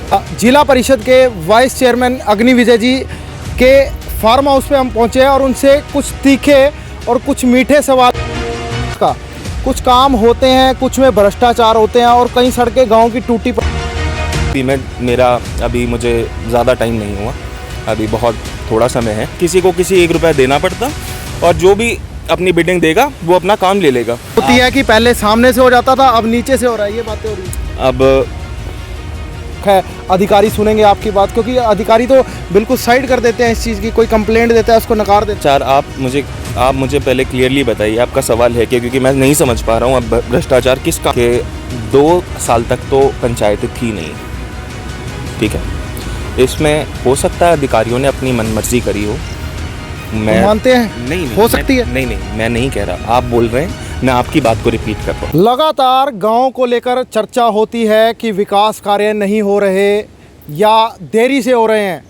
जिला परिषद के वाइस चेयरमैन अग्नि विजय जी के फार्म हाउस पे हम पहुंचे हैं और उनसे कुछ तीखे और कुछ मीठे सवाल का कुछ काम होते हैं, कुछ में भ्रष्टाचार होते हैं और कई सड़कें गांव की टूटी में मेरा अभी मुझे ज़्यादा टाइम नहीं हुआ, अभी बहुत थोड़ा समय है। किसी को किसी 1 रुपया देना पड़ता और जो भी अपनी बिडिंग देगा वो अपना काम ले लेगा। होती है कि पहले सामने से हो जाता था, अब नीचे से हो रहा है, ये बातें हो रही है। अब अधिकारी सुनेंगे आपकी बात, क्योंकि अधिकारी तो बिल्कुल साइड कर देते हैं इस चीज़ की, कोई कंप्लेंट देता है उसको नकार देते हैं। आप मुझे पहले क्लियरली बताइए आपका सवाल है क्या, क्योंकि मैं नहीं समझ पा रहा हूँ अब भ्रष्टाचार किस का। के 2 साल तक तो पंचायत थी नहीं, ठीक है। इसमें हो सकता है अधिकारियों ने अपनी मनमर्जी करी हो, मैं मानते हैं नहीं हो सकती है। नहीं, मैं नहीं कह रहा, आप बोल रहे हैं, मैं आपकी बात को रिपीट कर रहा हूँ। लगातार गांव को लेकर चर्चा होती है कि विकास कार्य नहीं हो रहे या देरी से हो रहे हैं।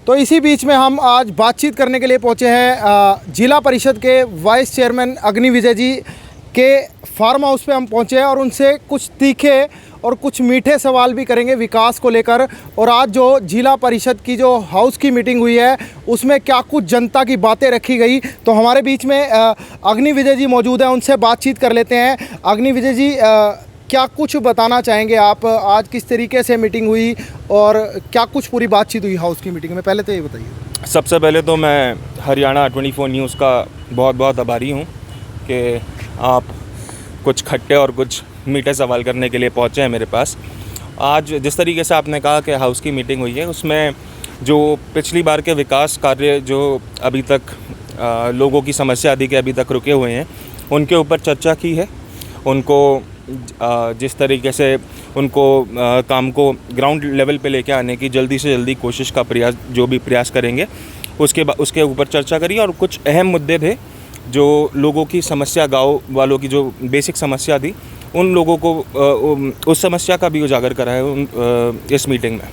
तो इसी बीच में हम आज बातचीत करने के लिए पहुंचे हैं जिला परिषद के वाइस चेयरमैन अग्नि विजय जी के फार्म हाउस पे हम पहुंचे हैं और उनसे कुछ तीखे और कुछ मीठे सवाल भी करेंगे विकास को लेकर। और आज जो जिला परिषद की जो हाउस की मीटिंग हुई है उसमें क्या कुछ जनता की बातें रखी गई, तो हमारे बीच में अग्नि विजय जी मौजूद हैं, उनसे बातचीत कर लेते हैं। अग्नि विजय जी, क्या कुछ बताना चाहेंगे आप, आज किस तरीके से मीटिंग हुई और क्या कुछ पूरी बातचीत हुई हाउस की मीटिंग में, पहले तो ये बताइए। सबसे पहले तो मैं हरियाणा 24 न्यूज़ का बहुत बहुत आभारी हूँ कि आप कुछ खट्टे और कुछ मीठे सवाल करने के लिए पहुँचे हैं मेरे पास। आज जिस तरीके से आपने कहा कि हाउस की मीटिंग हुई है, उसमें जो पिछली बार के विकास कार्य जो अभी तक लोगों की समस्या थी कि अभी तक रुके हुए हैं, उनके ऊपर चर्चा की है। उनको जिस तरीके से उनको काम को ग्राउंड लेवल पे लेके आने की जल्दी से जल्दी कोशिश का प्रयास, जो भी प्रयास करेंगे उसके ऊपर चर्चा करी। और कुछ अहम मुद्दे थे जो लोगों की समस्या, गांव वालों की जो बेसिक समस्या थी, उन लोगों को उस समस्या का भी उजागर करा है इस मीटिंग में।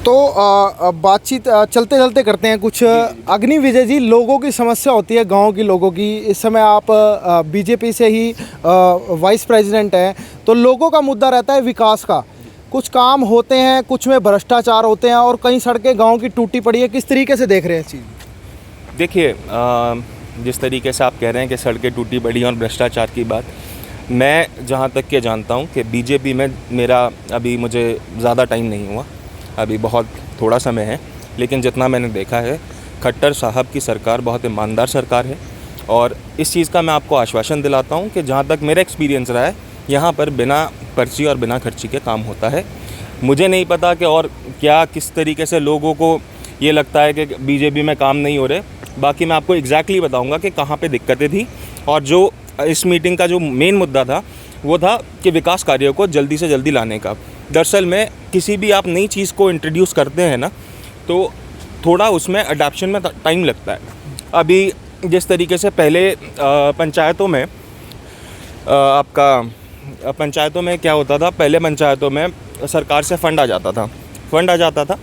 तो बातचीत चलते चलते करते हैं कुछ। अग्नि विजय जी, लोगों की समस्या होती है, गांव के लोगों की। इस समय आप बीजेपी से ही वाइस प्रेसिडेंट हैं, तो लोगों का मुद्दा रहता है विकास का। कुछ काम होते हैं, कुछ में भ्रष्टाचार होते हैं और कई सड़कें गांव की टूटी पड़ी है। किस तरीके से देख रहे हैं इस चीज़? देखिए, जिस तरीके से आप कह रहे हैं कि सड़कें टूटी पड़ी और भ्रष्टाचार की बात, मैं जहाँ तक के जानता हूँ कि बीजेपी में मेरा अभी मुझे ज़्यादा टाइम नहीं हुआ, अभी बहुत थोड़ा समय है। लेकिन जितना मैंने देखा है, खट्टर साहब की सरकार बहुत ईमानदार सरकार है। और इस चीज़ का मैं आपको आश्वासन दिलाता हूँ कि जहाँ तक मेरा एक्सपीरियंस रहा है, यहाँ पर बिना पर्ची और बिना खर्ची के काम होता है। मुझे नहीं पता कि और क्या किस तरीके से लोगों को ये लगता है कि बीजेपी में काम नहीं हो रहे। बाकी मैं आपको एग्जैक्टली बताऊँगा कि कहाँ पर दिक्कतें थी। और जो इस मीटिंग का जो मेन मुद्दा था वो था कि विकास कार्यों को जल्दी से जल्दी लाने का। दरअसल में किसी भी आप नई चीज़ को इंट्रोड्यूस करते हैं ना, तो थोड़ा उसमें अडैप्शन में टाइम लगता है। अभी जिस तरीके से पहले पंचायतों में क्या होता था, पहले पंचायतों में सरकार से फंड आ जाता था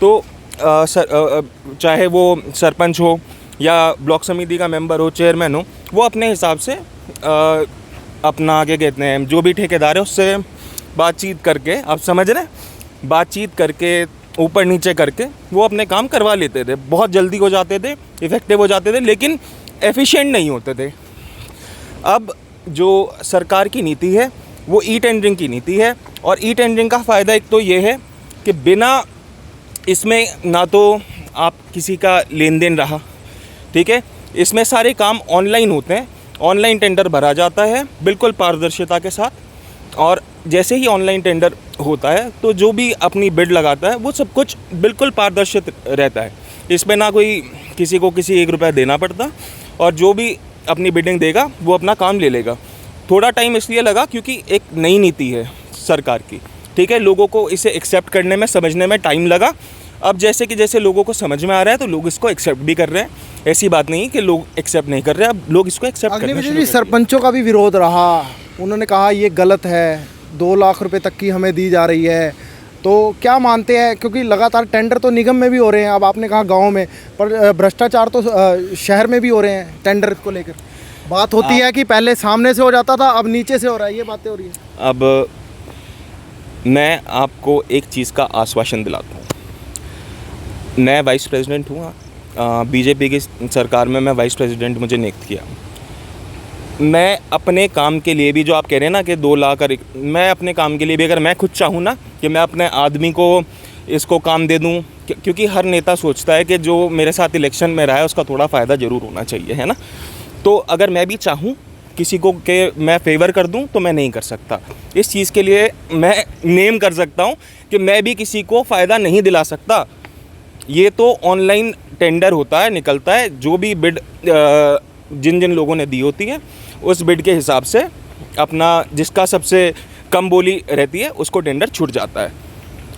तो चाहे वो सरपंच हो या ब्लॉक समिति का मेंबर हो, चेयरमैन हो, वो अपने हिसाब से अपना आगे कहते हैं जो भी ठेकेदार है उससे बातचीत करके, आप समझ रहे हैं, बातचीत करके ऊपर नीचे करके वो अपने काम करवा लेते थे। बहुत जल्दी हो जाते थे, इफ़ेक्टिव हो जाते थे, लेकिन एफिशिएंट नहीं होते थे। अब जो सरकार की नीति है वो ई टेंडरिंग की नीति है। और ई टेंडरिंग का फ़ायदा एक तो ये है कि बिना इसमें ना तो आप किसी का लेन देन रहा, ठीक है, इसमें सारे काम ऑनलाइन होते हैं, ऑनलाइन टेंडर भरा जाता है बिल्कुल पारदर्शिता के साथ। और जैसे ही ऑनलाइन टेंडर होता है तो जो भी अपनी बिड लगाता है वो सब कुछ बिल्कुल पारदर्शी रहता है। इसमें ना कोई किसी को किसी 1 रुपया देना पड़ता और जो भी अपनी बिडिंग देगा वो अपना काम ले लेगा। थोड़ा टाइम इसलिए लगा क्योंकि एक नई नीति है सरकार की, ठीक है, लोगों को इसे एक्सेप्ट करने में, समझने में टाइम लगा। अब जैसे लोगों को समझ में आ रहा है तो लोग इसको एक्सेप्ट भी कर रहे हैं। ऐसी बात नहीं कि लोग एक्सेप्ट नहीं कर रहे, अब लोग इसको एक्सेप्ट कर रहे हैं। सरपंचों का भी विरोध रहा, उन्होंने कहा ये गलत है, 2 लाख रुपए तक की हमें दी जा रही है। तो क्या मानते हैं, क्योंकि लगातार टेंडर तो निगम में भी हो रहे हैं, अब आपने कहा गांव में, पर भ्रष्टाचार तो शहर में भी हो रहे हैं टेंडर को लेकर। बात होती है कि पहले सामने से हो जाता था, अब नीचे से हो रहा है, ये बातें हो रही है। अब मैं आपको एक चीज़ का आश्वासन दिलाता हूँ, मैं वाइस प्रेसिडेंट हूँ, बीजेपी की सरकार में मैं वाइस प्रेसिडेंट मुझे नियुक्त किया। मैं अपने काम के लिए भी, जो आप कह रहे हैं ना कि 2 लाख और मैं अपने काम के लिए भी, अगर मैं खुद चाहूँ ना कि मैं अपने आदमी को इसको काम दे दूँ, क्योंकि हर नेता सोचता है कि जो मेरे साथ इलेक्शन में रहा है उसका थोड़ा फ़ायदा ज़रूर होना चाहिए, है ना। तो अगर मैं भी चाहूँ किसी को कि मैं फेवर कर दूं तो मैं नहीं कर सकता। इस चीज़ के लिए मैं नेम कर सकता हूं कि मैं भी किसी को फ़ायदा नहीं दिला सकता। ये तो ऑनलाइन टेंडर होता है, निकलता है, जो भी बिड जिन जिन लोगों ने दी होती है उस बिड के हिसाब से अपना जिसका सबसे कम बोली रहती है उसको टेंडर छूट जाता है।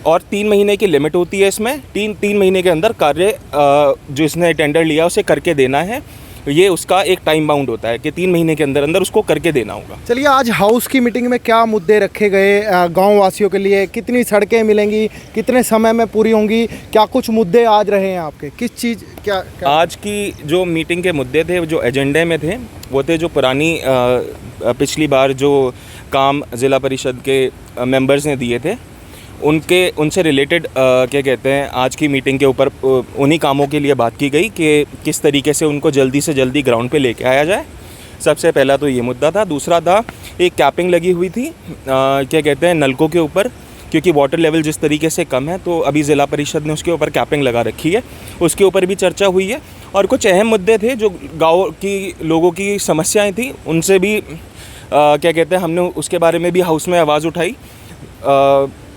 और 3 महीने की लिमिट होती है इसमें। 3 महीने के अंदर कार्य जो इसने टेंडर लिया उसे करके देना है। ये उसका एक टाइम बाउंड होता है कि 3 महीने के अंदर अंदर उसको करके देना होगा। चलिए, आज हाउस की मीटिंग में क्या मुद्दे रखे गए गांव वासियों के लिए? कितनी सड़कें मिलेंगी, कितने समय में पूरी होंगी? क्या कुछ मुद्दे आज रहे हैं आपके? किस चीज़ क्या आज की जो मीटिंग के मुद्दे थे, जो एजेंडे में थे, वो थे जो पुरानी पिछली बार जो काम ज़िला परिषद के मेंबर्स ने दिए थे उनसे रिलेटेड क्या कहते हैं, आज की मीटिंग के ऊपर उन्हीं कामों के लिए बात की गई कि किस तरीके से उनको जल्दी से जल्दी ग्राउंड पे लेके आया जाए। सबसे पहला तो ये मुद्दा था। दूसरा था, एक कैपिंग लगी हुई थी क्या कहते हैं नलकों के ऊपर, क्योंकि वाटर लेवल जिस तरीके से कम है तो अभी ज़िला परिषद ने उसके ऊपर कैपिंग लगा रखी है, उसके ऊपर भी चर्चा हुई है। और कुछ अहम मुद्दे थे जो गाँव की लोगों की समस्याएँ थी, उनसे भी क्या कहते हैं हमने उसके बारे में भी हाउस में आवाज़ उठाई।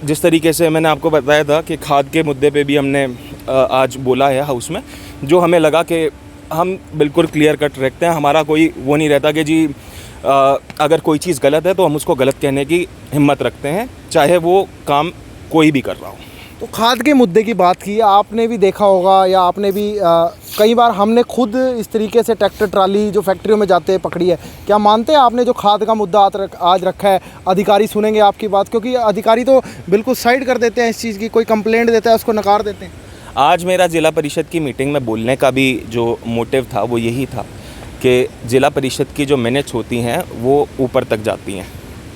जिस तरीके से मैंने आपको बताया था कि खाद के मुद्दे पे भी हमने आज बोला है हाउस में, जो हमें लगा कि हम बिल्कुल क्लियर कट रखते हैं। हमारा कोई वो नहीं रहता कि जी अगर कोई चीज़ गलत है तो हम उसको गलत कहने की हिम्मत रखते हैं, चाहे वो काम कोई भी कर रहा हो। तो खाद के मुद्दे की बात की, आपने भी देखा होगा या आपने भी कई बार हमने खुद इस तरीके से ट्रैक्टर ट्राली जो फैक्ट्रियों में जाते हैं पकड़ी है। क्या मानते हैं आपने जो खाद का मुद्दा आज रखा है, अधिकारी सुनेंगे आपकी बात? क्योंकि अधिकारी तो बिल्कुल साइड कर देते हैं इस चीज़ की, कोई कंप्लेंट देता है उसको नकार देते हैं। आज मेरा ज़िला परिषद की मीटिंग में बोलने का भी जो मोटिव था वो यही था कि ज़िला परिषद की जो मिनट्स होती हैं वो ऊपर तक जाती हैं,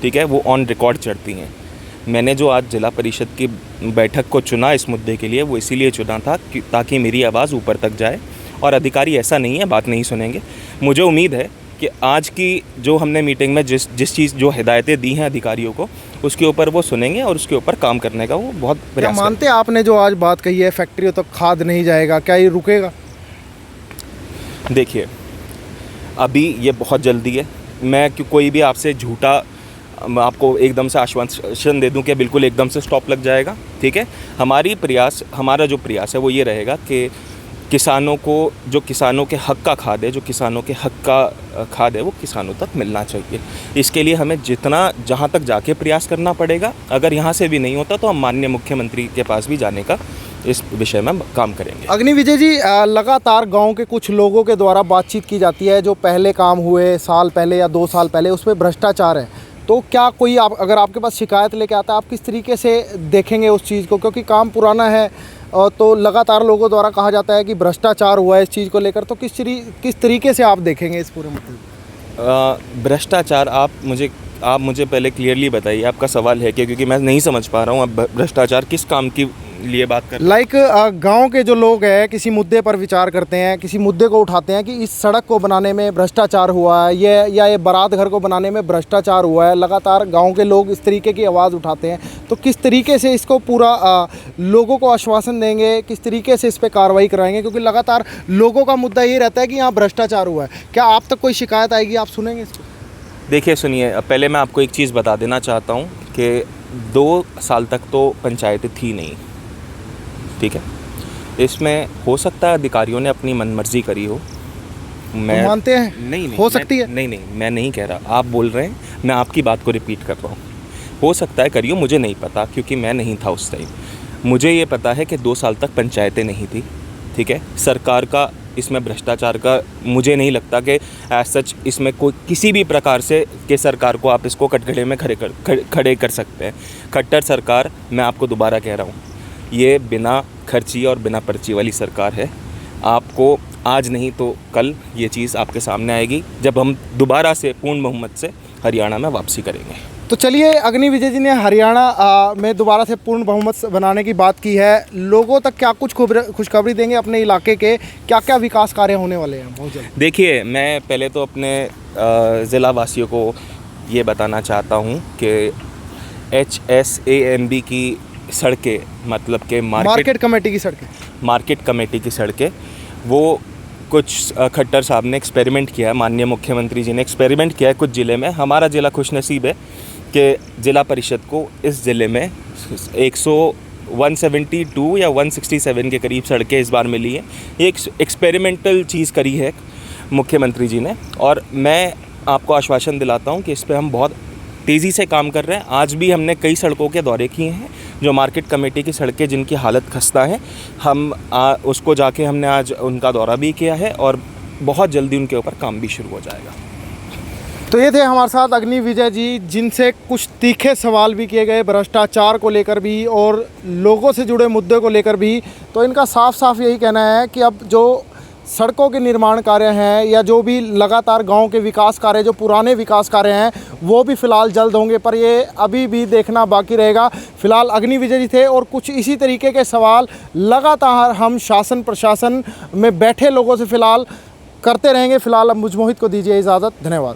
ठीक है, वो ऑन रिकॉर्ड चढ़ती हैं। मैंने जो आज ज़िला परिषद की बैठक को चुना इस मुद्दे के लिए, वो इसीलिए चुना था ताकि मेरी आवाज़ ऊपर तक जाए। और अधिकारी ऐसा नहीं है बात नहीं सुनेंगे। मुझे उम्मीद है कि आज की जो हमने मीटिंग में जिस चीज़ जो हिदायतें दी हैं अधिकारियों को, उसके ऊपर वो सुनेंगे और उसके ऊपर काम करने का वो बहुत प्रयास मानते हैं। आपने जो आज बात कही है फैक्ट्रियों तक खाद नहीं जाएगा, क्या ये रुकेगा? देखिए, अभी ये बहुत जल्दी है। मैं कोई भी आपसे झूठा आपको एकदम से आश्वासन दे दूं कि बिल्कुल एकदम से स्टॉप लग जाएगा, ठीक है। हमारा जो प्रयास है वो ये रहेगा कि किसानों को जो किसानों के हक़ का खाद है, जो किसानों के हक़ का खाद है वो किसानों तक मिलना चाहिए। इसके लिए हमें जहाँ तक जाके प्रयास करना पड़ेगा। अगर यहाँ से भी नहीं होता तो हम माननीय मुख्यमंत्री के पास भी जाने का इस विषय में काम करेंगे। अग्नि विजय जी, लगातार गांव के कुछ लोगों के द्वारा बातचीत की जाती है, जो पहले काम हुए साल पहले या 2 साल पहले उसमें भ्रष्टाचार है। तो क्या कोई अगर आपके पास शिकायत लेके आता है, आप किस तरीके से देखेंगे उस चीज़ को? क्योंकि काम पुराना है तो लगातार लोगों द्वारा कहा जाता है कि भ्रष्टाचार हुआ है इस चीज़ को लेकर, तो किस तरीके से आप देखेंगे इस पूरे मुद्दे? भ्रष्टाचार आप मुझे पहले क्लियरली बताइए, आपका सवाल है क्या? क्योंकि मैं नहीं समझ पा रहा हूँ आप भ्रष्टाचार किस काम की लिए बात कर लाइक गांव के जो लोग हैं किसी मुद्दे पर विचार करते हैं, किसी मुद्दे को उठाते हैं कि इस सड़क को बनाने में भ्रष्टाचार हुआ है, ये बारात घर को बनाने में भ्रष्टाचार हुआ है। लगातार गांव के लोग इस तरीके की आवाज़ उठाते हैं। तो किस तरीके से इसको पूरा लोगों को आश्वासन देंगे, किस तरीके से इस पर कार्रवाई कराएंगे? क्योंकि लगातार लोगों का मुद्दा ये रहता है कि यहाँ भ्रष्टाचार हुआ है। क्या आप तक कोई शिकायत आएगी, आप सुनेंगे इसको? देखिए सुनिए, पहले मैं आपको एक चीज़ बता देना चाहता हूँ कि 2 साल तक तो पंचायतें थी नहीं, ठीक है। इसमें हो सकता है अधिकारियों ने अपनी मनमर्जी करी हो। मैं तो मानते हैं नहीं हो सकती है। नहीं, मैं नहीं कह रहा, आप बोल रहे हैं, मैं आपकी बात को रिपीट कर रहा हूँ। हो सकता है करियो, मुझे नहीं पता क्योंकि मैं नहीं था उस टाइम। मुझे ये पता है कि 2 साल तक पंचायतें नहीं थी, ठीक है। सरकार का इसमें भ्रष्टाचार का मुझे नहीं लगता कि एज सच इसमें कोई किसी भी प्रकार से कि सरकार को आप इसको कटघरे में खड़े कर सकते हैं। खट्टर सरकार, मैं आपको दोबारा कह रहा हूँ, ये बिना खर्ची और बिना पर्ची वाली सरकार है। आपको आज नहीं तो कल ये चीज़ आपके सामने आएगी जब हम दोबारा से पूर्ण बहुमत से हरियाणा में वापसी करेंगे। तो चलिए, अग्नि विजय जी ने हरियाणा में दोबारा से पूर्ण बहुमत बनाने की बात की है। लोगों तक क्या कुछ खुशखबरी देंगे अपने इलाके के, क्या क्या विकास कार्य होने वाले हैं बहुत जल्द? देखिए, मैं पहले तो अपने ज़िला वासियों को ये बताना चाहता हूँ कि HSAMB की सड़कें, मतलब कि मार्केट कमेटी की सड़कें, मार्केट कमेटी की सड़कें, वो कुछ खट्टर साहब ने एक्सपेरिमेंट किया है, माननीय मुख्यमंत्री जी ने एक्सपेरिमेंट किया है कुछ ज़िले में। हमारा ज़िला खुशनसीब है कि ज़िला परिषद को इस ज़िले में 172 या 167 के करीब सड़कें इस बार मिली हैं। ये एक एक्सपेरिमेंटल चीज़ करी है मुख्यमंत्री जी ने, और मैं आपको आश्वासन दिलाता हूँ कि इस पे हम बहुत तेज़ी से काम कर रहे हैं। आज भी हमने कई सड़कों के दौरे किए हैं, जो मार्केट कमेटी की सड़कें जिनकी हालत खस्ता है, हम उसको जाके हमने आज उनका दौरा भी किया है और बहुत जल्दी उनके ऊपर काम भी शुरू हो जाएगा। तो ये थे हमारे साथ अग्नि विजय जी, जिनसे कुछ तीखे सवाल भी किए गए भ्रष्टाचार को लेकर भी और लोगों से जुड़े मुद्दे को लेकर भी। तो इनका साफ साफ यही कहना है कि अब जो सड़कों के निर्माण कार्य हैं या जो भी लगातार गांव के विकास कार्य, जो पुराने विकास कार्य हैं, वो भी फ़िलहाल जल्द होंगे, पर ये अभी भी देखना बाकी रहेगा। फ़िलहाल अग्नि विजय जी थे और कुछ इसी तरीके के सवाल लगातार हम शासन प्रशासन में बैठे लोगों से फ़िलहाल करते रहेंगे। फ़िलहाल अब मुझ मोहित को दीजिए इजाज़त। धन्यवाद।